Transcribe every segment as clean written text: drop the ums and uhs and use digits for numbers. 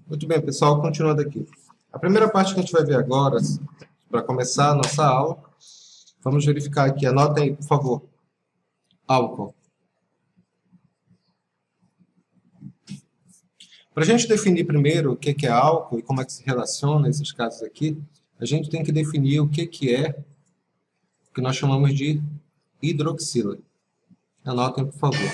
Muito bem, pessoal, continuando aqui. A primeira parte que a gente vai ver agora, para começar a nossa aula, vamos verificar aqui. Anotem aí, por favor. Álcool. Para a gente definir primeiro o que é álcool e como é que se relaciona esses casos aqui, a gente tem que definir o que é o que nós chamamos de hidroxila. Anotem, por favor.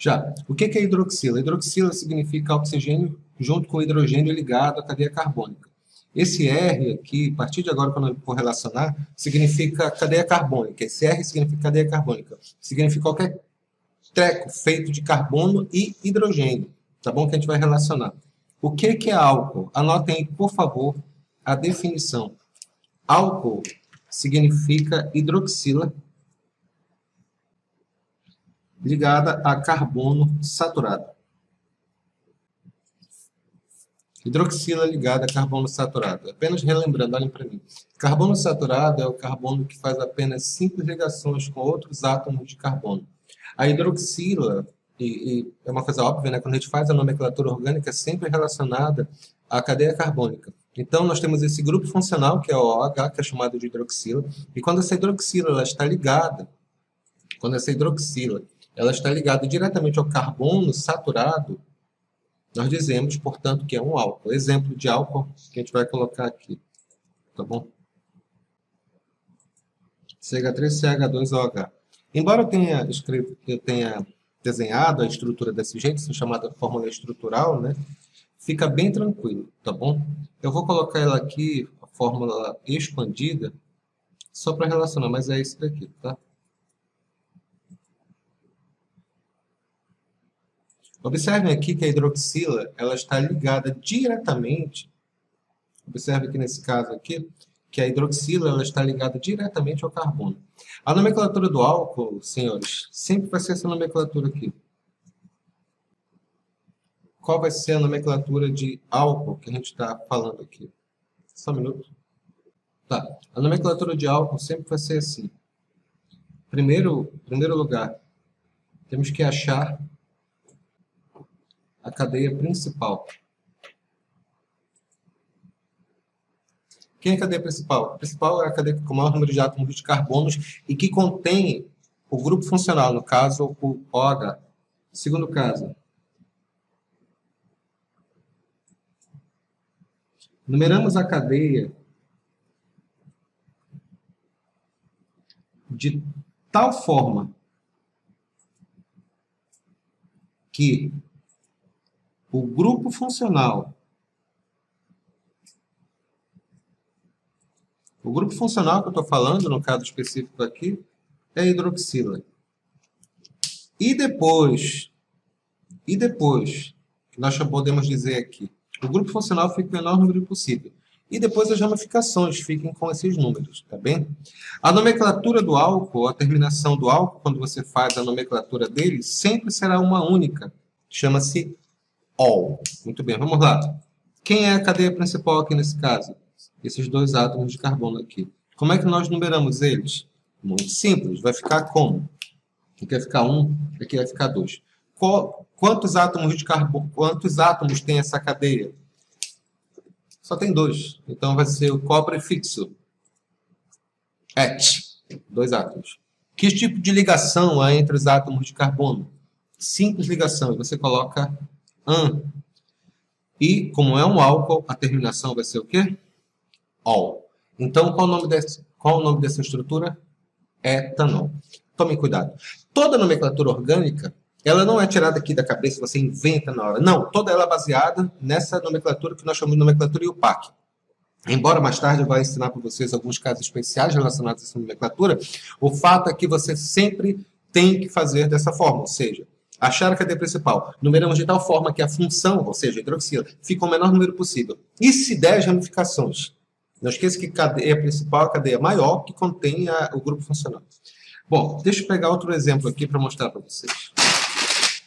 Já, o que é hidroxila? Hidroxila significa oxigênio junto com hidrogênio ligado à cadeia carbônica. Esse R aqui, a partir de agora, quando eu for relacionar, significa cadeia carbônica. Esse R significa cadeia carbônica. Significa qualquer treco feito de carbono e hidrogênio. Tá bom? Que a gente vai relacionar. O que é álcool? Anotem aí, por favor, a definição. Álcool significa hidroxila ligada a carbono saturado. Hidroxila ligada a carbono saturado. Apenas relembrando, olhem para mim. Carbono saturado é o carbono que faz apenas simples ligações com outros átomos de carbono. A hidroxila, e é uma coisa óbvia, né? Quando a gente faz a nomenclatura orgânica, é sempre relacionada à cadeia carbônica. Então, nós temos esse grupo funcional, que é o OH, que é chamado de hidroxila, e quando essa hidroxila ela está ligada, ela está ligada diretamente ao carbono saturado, nós dizemos, portanto, que é um álcool. Exemplo de álcool que a gente vai colocar aqui. Tá bom? CH3CH2OH. Embora eu tenha desenhado a estrutura desse jeito, chamada fórmula estrutural, né? Fica bem tranquilo, tá bom? Eu vou colocar ela aqui, a fórmula expandida, só para relacionar, mas é isso daqui, tá? Observem aqui que a hidroxila ela está ligada diretamente, observe aqui nesse caso aqui, que a hidroxila ela está ligada diretamente ao carbono. A nomenclatura do álcool, senhores, sempre vai ser essa nomenclatura aqui. Qual vai ser a nomenclatura de álcool que a gente está falando aqui? Só um minuto. Tá. A nomenclatura de álcool sempre vai ser assim. Primeiro lugar, temos que achar a cadeia principal. Quem é a cadeia principal? A principal é a cadeia com o maior número de átomos de carbonos e que contém o grupo funcional, no caso, o OH. Segundo caso, numeramos a cadeia de tal forma que o grupo funcional que eu estou falando, no caso específico aqui, é a hidroxila. E depois, que nós podemos dizer aqui, o grupo funcional fica o menor número possível. E depois as ramificações fiquem com esses números, tá bem? A nomenclatura do álcool, a terminação do álcool, quando você faz a nomenclatura dele, sempre será uma única. Chama-se ol. Muito bem, vamos lá. Quem é a cadeia principal aqui nesse caso? Esses dois átomos de carbono aqui. Como é que nós numeramos eles? Muito simples. Vai ficar como? Aqui vai ficar 1, aqui vai ficar 2. Quantos átomos de carbono? Quantos átomos tem essa cadeia? Só tem 2. Então vai ser o cobre fixo. Et. 2 átomos. Que tipo de ligação há entre os átomos de carbono? Simples ligação. E você coloca an. E, como é um álcool, a terminação vai ser o quê? Ol. Então, qual o nome dessa estrutura? Etanol. Tomem cuidado. Toda nomenclatura orgânica, ela não é tirada aqui da cabeça, você inventa na hora. Não, toda ela é baseada nessa nomenclatura que nós chamamos de nomenclatura IUPAC. Embora mais tarde eu vá ensinar para vocês alguns casos especiais relacionados a essa nomenclatura, o fato é que você sempre tem que fazer dessa forma, ou seja, achar a cadeia principal. Numeramos de tal forma que a função, ou seja, a hidroxila, fica o menor número possível. E se der as ramificações? Não esqueça que a cadeia principal é a cadeia maior que contém o grupo funcional. Bom, deixa eu pegar outro exemplo aqui para mostrar para vocês.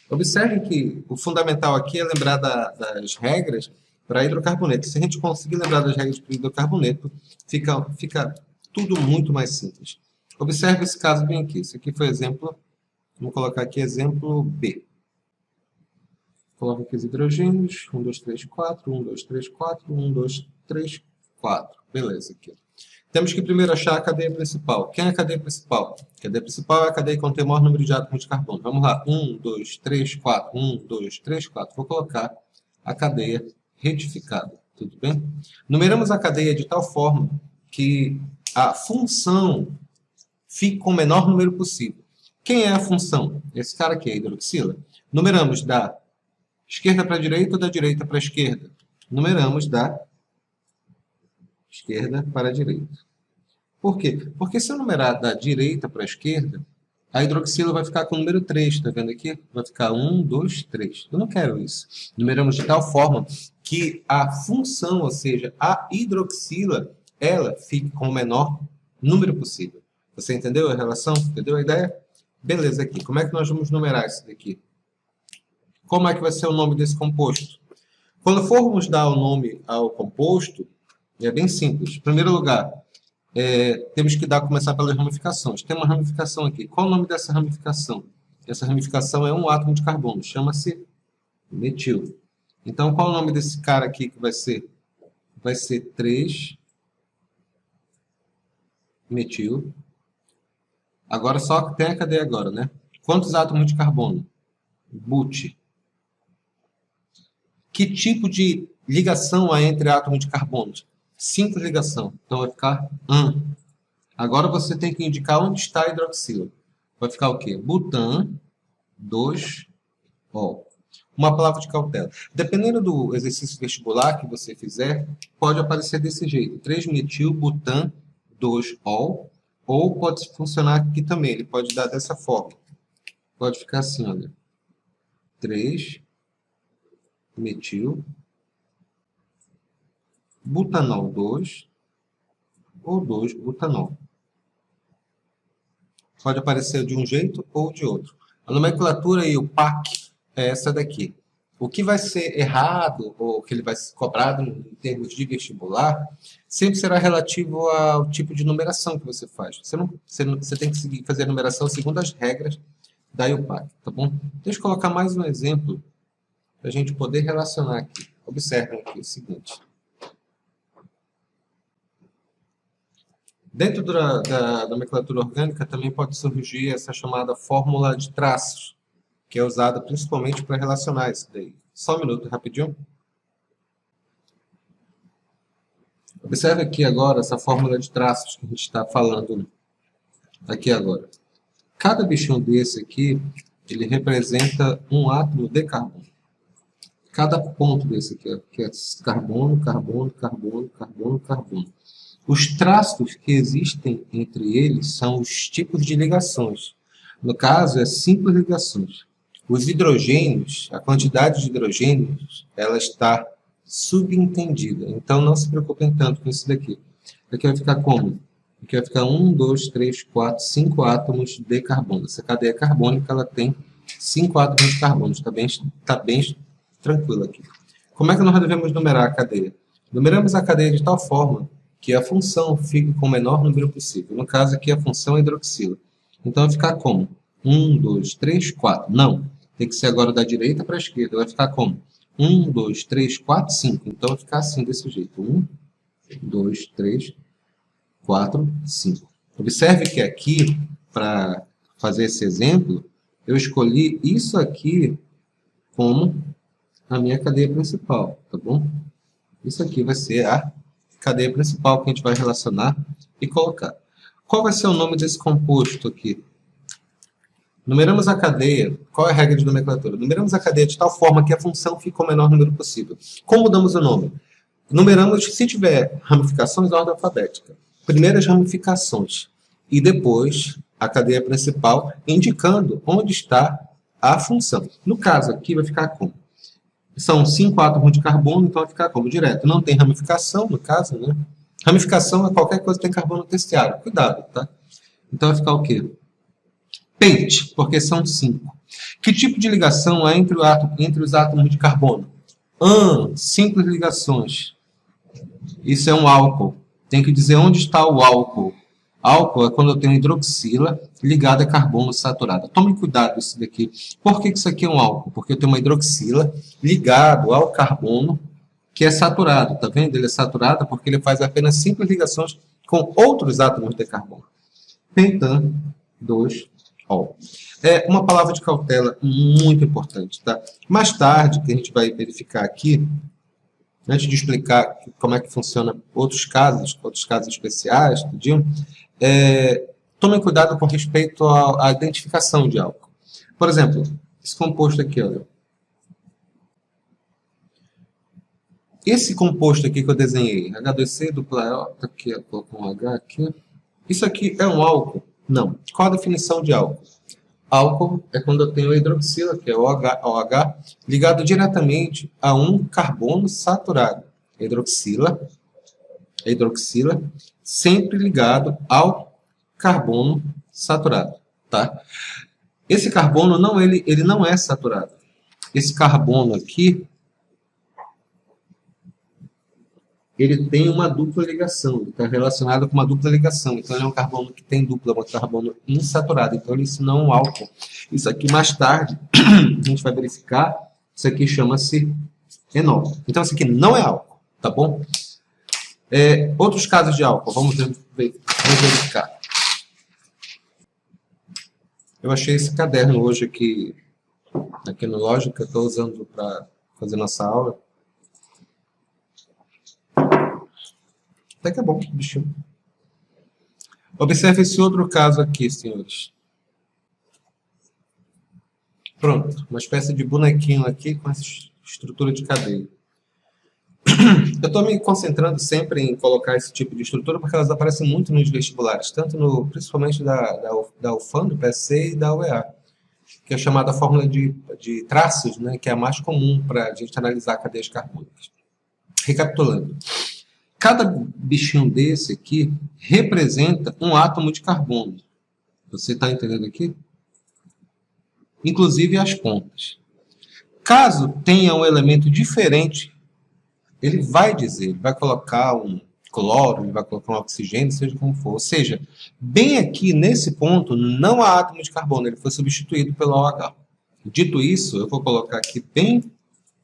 Observem que o fundamental aqui é lembrar das regras para hidrocarboneto. Se a gente conseguir lembrar das regras para hidrocarboneto, fica tudo muito mais simples. Observe esse caso bem aqui. Esse aqui foi exemplo Vamos colocar aqui exemplo B. Coloca aqui os hidrogênios. 1, 2, 3, 4. 1, 2, 3, 4. 1, 2, 3, 4. Beleza, aqui. Temos que primeiro achar a cadeia principal. Quem é a cadeia principal? A cadeia principal é a cadeia que contém o maior número de átomos de carbono. Vamos lá. 1, 2, 3, 4. 1, 2, 3, 4. Vou colocar a cadeia retificada. Tudo bem? Numeramos a cadeia de tal forma que a função fique com o menor número possível. Quem é a função? Esse cara aqui, a hidroxila. Numeramos da esquerda para a direita ou da direita para a esquerda? Numeramos da esquerda para a direita. Por quê? Porque se eu numerar da direita para a esquerda, a hidroxila vai ficar com o número 3, está vendo aqui? Vai ficar 1, 2, 3. Eu não quero isso. Numeramos de tal forma que a função, ou seja, a hidroxila, ela fique com o menor número possível. Você entendeu a relação? Entendeu a ideia? Beleza, aqui. Como é que nós vamos numerar isso daqui? Como é que vai ser o nome desse composto? Quando formos dar o nome ao composto, é bem simples. Em primeiro lugar, temos que começar pelas ramificações. Tem uma ramificação aqui. Qual o nome dessa ramificação? Essa ramificação é um átomo de carbono. Chama-se metil. Então, qual o nome desse cara aqui que vai ser? Vai ser 3-metil. Agora só tem a cadeia agora, né? Quantos átomos de carbono? But. Que tipo de ligação há entre átomos de carbono? Simples ligação. Então vai ficar an. Agora você tem que indicar onde está a hidroxila. Vai ficar o quê? Butan 2-ol. Uma palavra de cautela. Dependendo do exercício vestibular que você fizer, pode aparecer desse jeito. 3-metil-butan 2-ol. Ou pode funcionar aqui também. Ele pode dar dessa forma. Pode ficar assim, olha. 3-metil butanol 2 ou 2-butanol. Pode aparecer de um jeito ou de outro. A nomenclatura e o PAC é essa daqui. O que vai ser errado ou que ele vai ser cobrado em termos de vestibular sempre será relativo ao tipo de numeração que você faz. Você tem que fazer a numeração segundo as regras da IUPAC, tá bom? Deixa eu colocar mais um exemplo para a gente poder relacionar aqui. Observem aqui o seguinte. Dentro da nomenclatura orgânica também pode surgir essa chamada fórmula de traços, que é usada principalmente para relacionar isso daí. Só um minuto, rapidinho. Observe aqui agora essa fórmula de traços que a gente está falando aqui agora. Cada bichinho desse aqui, ele representa um átomo de carbono. Cada ponto desse aqui, que é carbono, carbono, carbono, carbono, carbono. Os traços que existem entre eles são os tipos de ligações. No caso, é simples ligações. Os hidrogênios, a quantidade de hidrogênios, ela está subentendida. Então, não se preocupem tanto com isso daqui. Aqui vai ficar como? Aqui vai ficar 1, 2, 3, 4, 5 átomos de carbono. Essa cadeia carbônica ela tem 5 átomos de carbono. Está bem tranquilo aqui. Como é que nós devemos numerar a cadeia? Numeramos a cadeia de tal forma que a função fique com o menor número possível. No caso aqui, a função é hidroxila. Então, vai ficar como? 1, 2, 3, 4. Não. Tem que ser agora da direita para a esquerda. Vai ficar como? 1, 2, 3, 4, 5. Então, vai ficar assim, desse jeito. 1, 2, 3, 4, 5. Observe que aqui, para fazer esse exemplo, eu escolhi isso aqui como a minha cadeia principal, tá bom? Isso aqui vai ser a cadeia principal que a gente vai relacionar e colocar. Qual vai ser o nome desse composto aqui? Numeramos a cadeia. Qual é a regra de nomenclatura? Numeramos a cadeia de tal forma que a função fique com o menor número possível. Como mudamos o nome? Numeramos, se tiver ramificações, ordem alfabética. Primeiras ramificações. E depois a cadeia principal, indicando onde está a função. No caso aqui vai ficar como? São 5 átomos de carbono, então vai ficar como? Direto. Não tem ramificação, no caso, né? Ramificação é qualquer coisa que tem carbono terciário. Cuidado, tá? Então vai ficar o quê? Pente, porque são 5. Que tipo de ligação há entre os átomos de carbono? Simples ligações. Isso é um álcool. Tem que dizer onde está o álcool. Álcool é quando eu tenho hidroxila ligada a carbono saturado. Tome cuidado isso daqui. Por que isso aqui é um álcool? Porque eu tenho uma hidroxila ligado ao carbono que é saturado. Tá vendo? Ele é saturado porque ele faz apenas simples ligações com outros átomos de carbono. Pentan 2-ol. É uma palavra de cautela muito importante, tá? Mais tarde, que a gente vai verificar aqui, antes de explicar como é que funciona outros casos especiais, tudinho, tomem cuidado com respeito à identificação de álcool. Por exemplo, esse composto aqui, olha. Esse composto aqui que eu desenhei, H2C, dupla O, aqui, colocou um H aqui. Isso aqui é um álcool? Não. Qual a definição de álcool? Álcool é quando eu tenho a hidroxila, que é OH, ligado diretamente a um carbono saturado. Hidroxila, sempre ligado ao carbono saturado, tá? Esse carbono ele não é saturado. Esse carbono aqui, ele tem uma dupla ligação, ele está relacionado com uma dupla ligação. Então, ele é um carbono que tem dupla, um carbono insaturado. Então, isso não é um álcool. Isso aqui, mais tarde, a gente vai verificar. Isso aqui chama-se enol. Então, isso aqui não é álcool, tá bom? Outros casos de álcool, vamos verificar. Eu achei esse caderno hoje aqui no Lógica, eu estou usando para fazer nossa aula. Até que é bom, bichinho. Observe esse outro caso aqui, senhores. Pronto, uma espécie de bonequinho aqui com essa estrutura de cadeia. Eu estou me concentrando sempre em colocar esse tipo de estrutura porque elas aparecem muito nos vestibulares, principalmente da UFAM, do PSC e da UEA, que é a chamada fórmula de traços, né, que é a mais comum para a gente analisar cadeias carbônicas. Recapitulando. Cada bichinho desse aqui representa um átomo de carbono. Você está entendendo aqui? Inclusive as pontas. Caso tenha um elemento diferente, ele vai colocar um cloro, ele vai colocar um oxigênio, seja como for. Ou seja, bem aqui nesse ponto não há átomo de carbono, ele foi substituído pelo OH. Dito isso, eu vou colocar aqui bem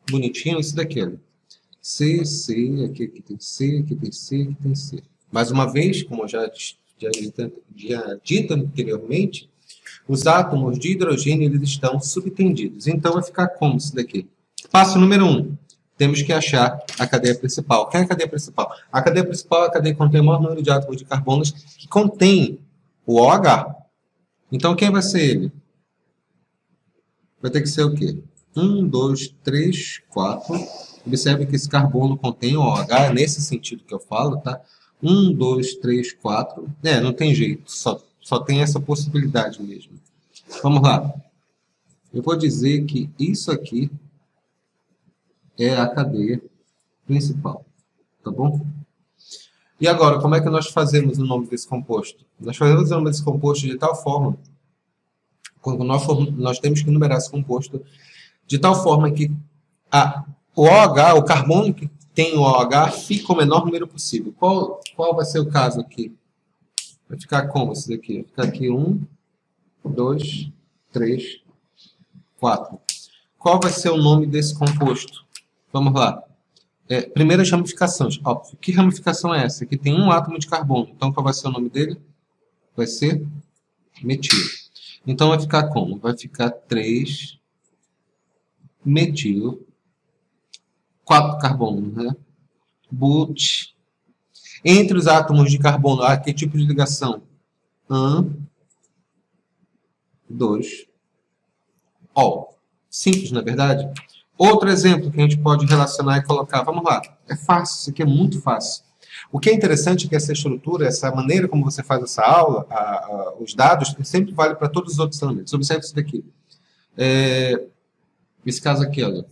bonitinho isso daqui, olha. C, aqui tem C, aqui tem C, aqui tem C. Mais uma vez, como eu já dito anteriormente, os átomos de hidrogênio eles estão subtendidos. Então, vai ficar como isso daqui? Passo número 1. Temos que achar a cadeia principal. Quem é a cadeia principal? A cadeia principal é a cadeia que contém o maior número de átomos de carbonos que contém o OH. Então, quem vai ser ele? Vai ter que ser o quê? 1, 2, 3, 4... Observe que esse carbono contém o OH, é nesse sentido que eu falo, tá? 1, 2, 3, 4. Não tem jeito, só tem essa possibilidade mesmo. Vamos lá. Eu vou dizer que isso aqui é a cadeia principal, tá bom? E agora, como é que nós fazemos o nome desse composto? Nós fazemos o nome desse composto de tal forma, quando nós temos que numerar esse composto, de tal forma que o OH, o carbono que tem o OH, fica o menor número possível. Qual vai ser o caso aqui? Vai ficar como esse daqui? Vai ficar aqui 1, 2, 3, 4. Qual vai ser o nome desse composto? Vamos lá. Primeiro as ramificações. Óbvio. Que ramificação é essa? Aqui tem um átomo de carbono. Então, qual vai ser o nome dele? Vai ser metil. Então, vai ficar como? Vai ficar 3-metil. 4 carbonos, né? But. Entre os átomos de carbono, que tipo de ligação? 1, 2, ol. Simples, não é verdade? Outro exemplo que a gente pode relacionar e colocar. Vamos lá. É fácil, isso aqui é muito fácil. O que é interessante é que essa estrutura, essa maneira como você faz essa aula, os dados, sempre vale para todos os outros elementos. Observe isso daqui. Esse caso aqui, olha.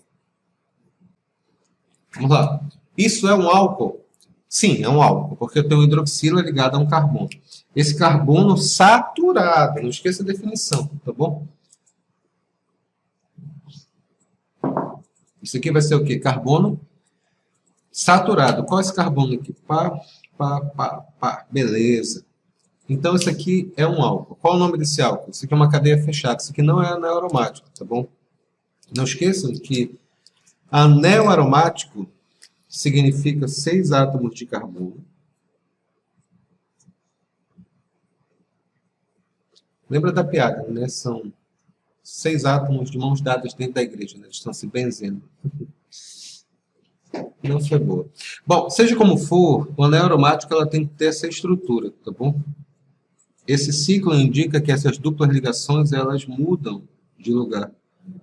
Vamos lá. Isso é um álcool? Sim, é um álcool, porque eu tenho hidroxila ligada a um carbono. Esse carbono saturado, não esqueça a definição, tá bom? Isso aqui vai ser o quê? Carbono saturado. Qual é esse carbono aqui? Beleza. Então, isso aqui é um álcool. Qual o nome desse álcool? Isso aqui é uma cadeia fechada. Isso aqui não é anel aromático, tá bom? Não esqueçam que anel aromático significa 6 átomos de carbono. Lembra da piada, né? São 6 átomos de mãos dadas dentro da igreja, né? Eles estão se benzendo. Não foi boa. Bom, seja como for, o anel aromático ela tem que ter essa estrutura, tá bom? Esse ciclo indica que essas duplas ligações elas mudam de lugar.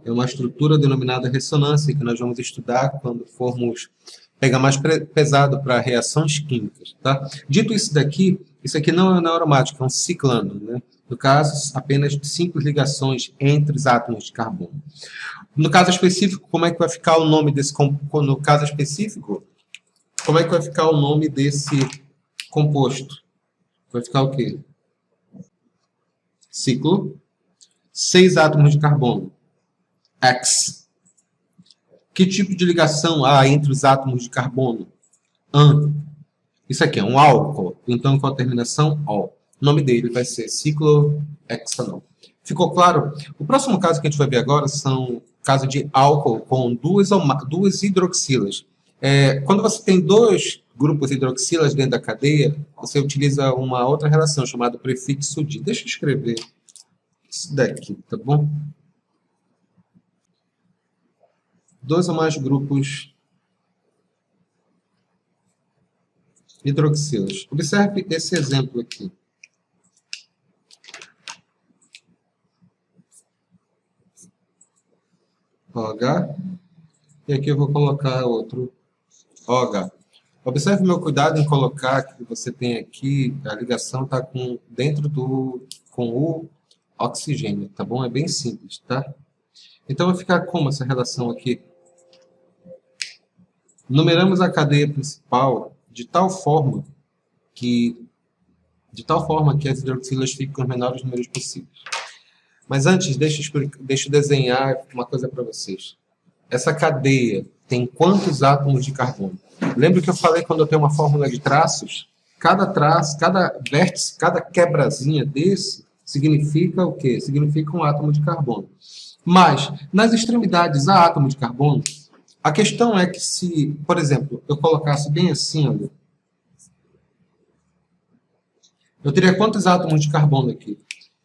É uma estrutura denominada ressonância que nós vamos estudar quando formos pegar mais pesado para reações químicas, tá? Dito isso aqui não é um anel aromático, é um ciclano, né? No caso, apenas simples ligações entre os átomos de carbono. No caso específico, como é que vai ficar o nome desse no caso específico? Como é que vai ficar o nome desse composto? Vai ficar o quê? Ciclo, 6 átomos de carbono. X. Que tipo de ligação há entre os átomos de carbono? An. Isso aqui é um álcool, então com a terminação O. O nome dele vai ser ciclohexanol. Ficou claro? O próximo caso que a gente vai ver agora são casos de álcool com duas hidroxilas. Quando você tem 2 grupos hidroxilas dentro da cadeia, você utiliza uma outra relação chamada prefixo de. Deixa eu escrever isso daqui, tá bom? 2 ou mais grupos hidroxilas. Observe esse exemplo aqui. OH. E aqui eu vou colocar outro OH. Observe o meu cuidado em colocar que você tem aqui, a ligação está com o oxigênio, tá bom? É bem simples, tá? Então vai ficar como essa relação aqui? Numeramos a cadeia principal de tal forma que as hidroxilas fiquem com os menores números possíveis. Mas antes, deixa eu desenhar uma coisa para vocês. Essa cadeia tem quantos átomos de carbono? Lembra que eu falei quando eu tenho uma fórmula de traços? Cada traço, cada vértice, cada quebrazinha desse significa o quê? Significa um átomo de carbono. Mas, nas extremidades, há átomo de carbono? A questão é que se, por exemplo, eu colocasse bem assim, olha, eu teria quantos átomos de carbono aqui?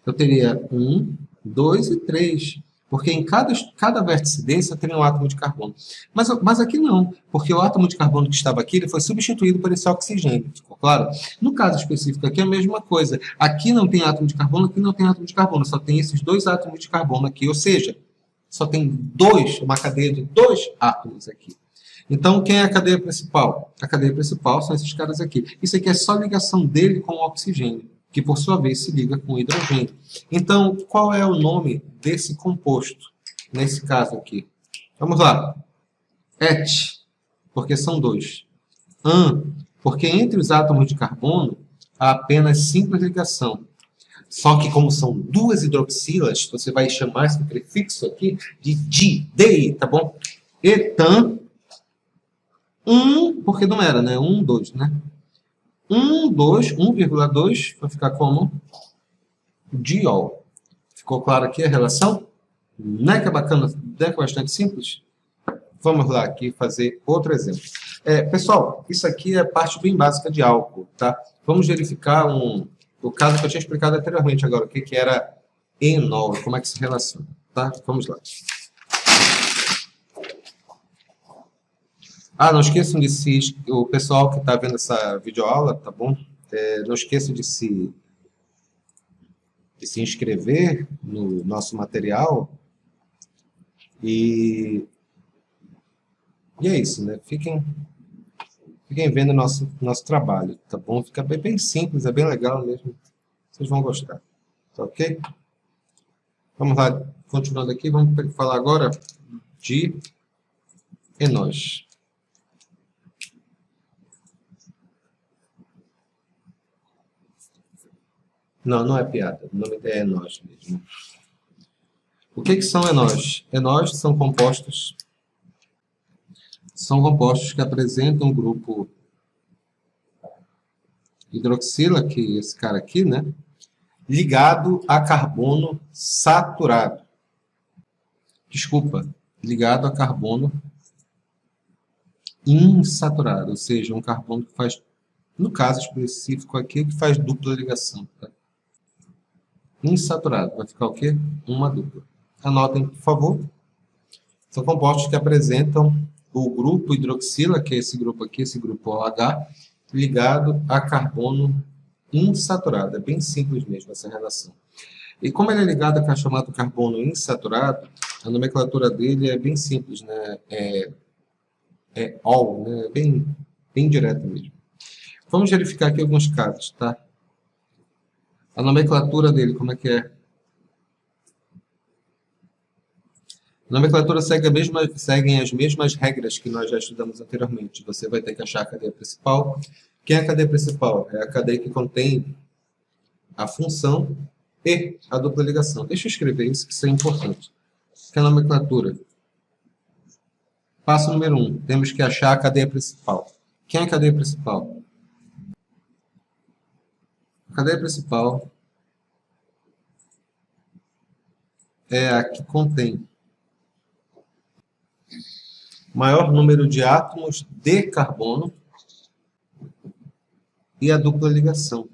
Eu teria 1, 2 e 3. Porque em cada vértice desse eu teria um átomo de carbono. Mas aqui não, porque o átomo de carbono que estava aqui ele foi substituído por esse oxigênio. Ficou claro? No caso específico aqui é a mesma coisa. Aqui não tem átomo de carbono, aqui não tem átomo de carbono. Só tem esses 2 átomos de carbono aqui. Ou seja, só tem uma cadeia de 2 átomos aqui. Então, quem é a cadeia principal? A cadeia principal são esses caras aqui. Isso aqui é só ligação dele com o oxigênio, que por sua vez se liga com o hidrogênio. Então, qual é o nome desse composto, nesse caso aqui? Vamos lá. Et, porque são 2. An, porque entre os átomos de carbono há apenas simples ligação. Só que como são 2 hidroxilas, você vai chamar esse prefixo aqui de di, tá bom? Etan, 1, porque não era, né? 1, 2, né? 1,2 vai ficar como diol. Ficou claro aqui a relação? Não é que é bacana, não é que é bastante simples? Vamos lá aqui fazer outro exemplo. Pessoal, isso aqui é a parte bem básica de álcool, tá? Vamos verificar o caso que eu tinha explicado anteriormente agora, o que era enol, como é que se relaciona, tá? Vamos lá. Não esqueçam o pessoal que está vendo essa videoaula, tá bom? Não esqueçam de se inscrever no nosso material. E é isso, né? Fiquem vendo nosso trabalho, tá bom? Fica bem simples, é bem legal mesmo. Vocês vão gostar, tá ok? Vamos lá, continuando aqui, vamos falar agora de enós. Não é piada. O nome é enós mesmo. O que são enós? Enós são compostos que apresentam um grupo hidroxila, que é esse cara aqui, né? Ligado a carbono saturado. Desculpa, ligado a carbono insaturado, ou seja, um carbono que faz, no caso específico aqui, que faz dupla ligação. Tá? Insaturado, vai ficar o quê? Uma dupla. Anotem, por favor. São compostos que apresentam o grupo hidroxila, que é esse grupo aqui, esse grupo OH, ligado a carbono insaturado. É bem simples mesmo essa relação. E como ele é ligado a chamado carbono insaturado, a nomenclatura dele é bem simples, né? É ol, né? É bem direta mesmo. Vamos verificar aqui alguns casos, tá? A nomenclatura dele, como é que é? A nomenclatura seguem as mesmas regras que nós já estudamos anteriormente. Você vai ter que achar a cadeia principal. Quem é a cadeia principal? É a cadeia que contém a função e a dupla ligação. Deixa eu escrever isso, que isso é importante. Que é a nomenclatura. Passo número 1. Temos que achar a cadeia principal. Quem é a cadeia principal? A cadeia principal é a que contém maior número de átomos de carbono e a dupla ligação.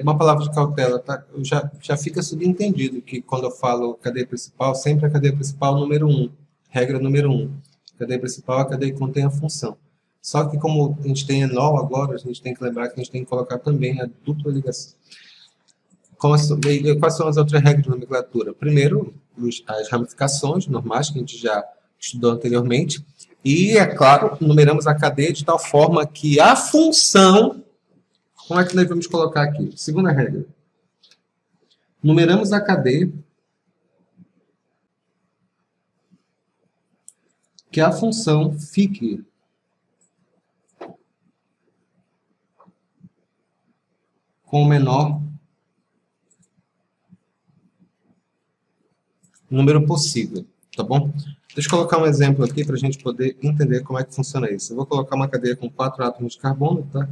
Uma palavra de cautela, tá? Já fica subentendido que quando eu falo cadeia principal, sempre a cadeia principal número 1. Regra número 1. Cadeia principal é a cadeia que contém a função. Só que como a gente tem enol agora, a gente tem que lembrar que a gente tem que colocar também a dupla Ligação. Quais são as outras regras de nomenclatura? Primeiro, as ramificações normais, que a gente já estudou anteriormente. E, é claro, numeramos a cadeia de tal forma que a função... Como é que nós vamos colocar aqui? Segunda regra. Numeramos a cadeia que a função fique com o menor número possível, tá bom? Deixa eu colocar um exemplo aqui para a gente poder entender como é que funciona isso. Eu vou colocar uma cadeia com 4 átomos de carbono, tá?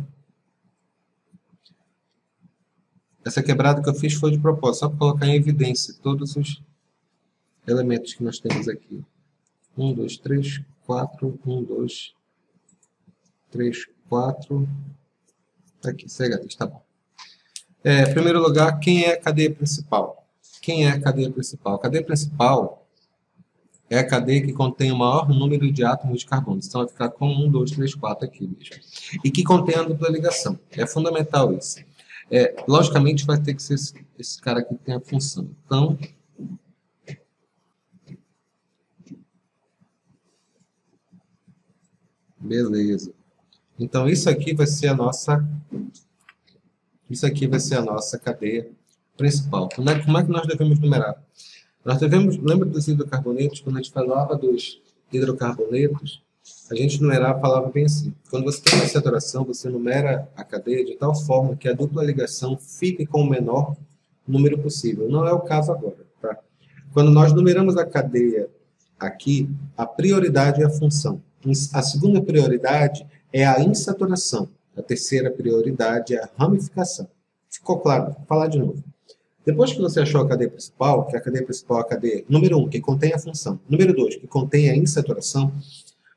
Essa quebrada que eu fiz foi de propósito, só para colocar em evidência todos os elementos que nós temos aqui. 1, 2, 3, 4, 1, 2, 3, 4. Aqui, CH3, tá bom. Em primeiro lugar, quem é a cadeia principal? Quem é a cadeia principal? A cadeia principal é a cadeia que contém o maior número de átomos de carbono. Então, vai ficar com 1, 2, 3, 4 aqui mesmo. E que contém a dupla ligação. É fundamental isso. Logicamente, vai ter que ser esse cara aqui que tem a função. Então, beleza. Então, isso aqui vai ser a nossa cadeia principal. Como é que nós devemos numerar? Nós devemos, lembra dos hidrocarbonetos, quando a gente falava dos hidrocarbonetos, a gente numerava, falava bem assim. Quando você tem uma saturação, você numera a cadeia de tal forma que a dupla ligação fique com o menor número possível. Não é o caso agora, tá? Quando nós numeramos a cadeia aqui, a prioridade é a função. A segunda prioridade é a insaturação. A terceira prioridade é a ramificação. Ficou claro? Vou falar de novo. Depois que você achou a cadeia principal, que a cadeia principal é a cadeia número 1, que contém a função, número 2, que contém a insaturação,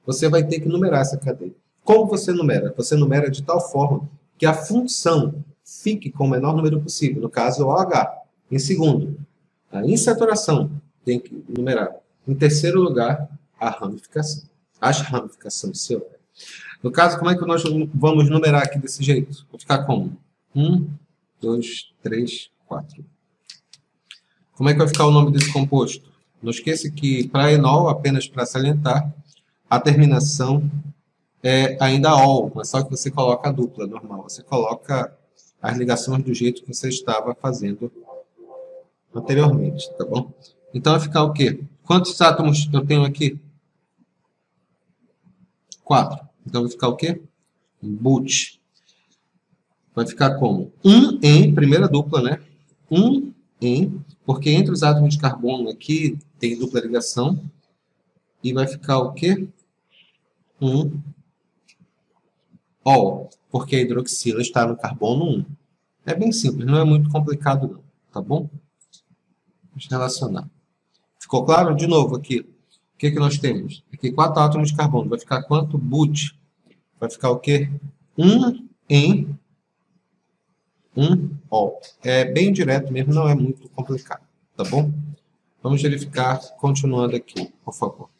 você vai ter que numerar essa cadeia. Como você numera? Você numera de tal forma que a função fique com o menor número possível, no caso, o OH. Em segundo, a insaturação tem que numerar. Em terceiro lugar, a ramificação. As ramificações, se houver. No caso, como é que nós vamos numerar aqui desse jeito? Vou ficar como? 1, 2, 3, 4. Como é que vai ficar o nome desse composto? Não esqueça que para enol, apenas para salientar, a terminação é ainda ol, mas só que você coloca a dupla normal. Você coloca as ligações do jeito que você estava fazendo anteriormente, tá bom? Então vai ficar o quê? Quantos átomos eu tenho aqui? 4. Então vai ficar o quê? But. Vai ficar como? 1 em, primeira dupla, né? 1 em, porque entre os átomos de carbono aqui tem dupla ligação. E vai ficar o quê? 1 ol, porque a hidroxila está no carbono 1. É bem simples, não é muito complicado não, tá bom? Vamos relacionar. Ficou claro? De novo aqui. O que nós temos? Aqui 4 átomos de carbono. Vai ficar quanto? But. Vai ficar o quê? 1 em 1 ol. É bem direto mesmo, não é muito complicado, tá bom? Vamos verificar, continuando aqui, por favor.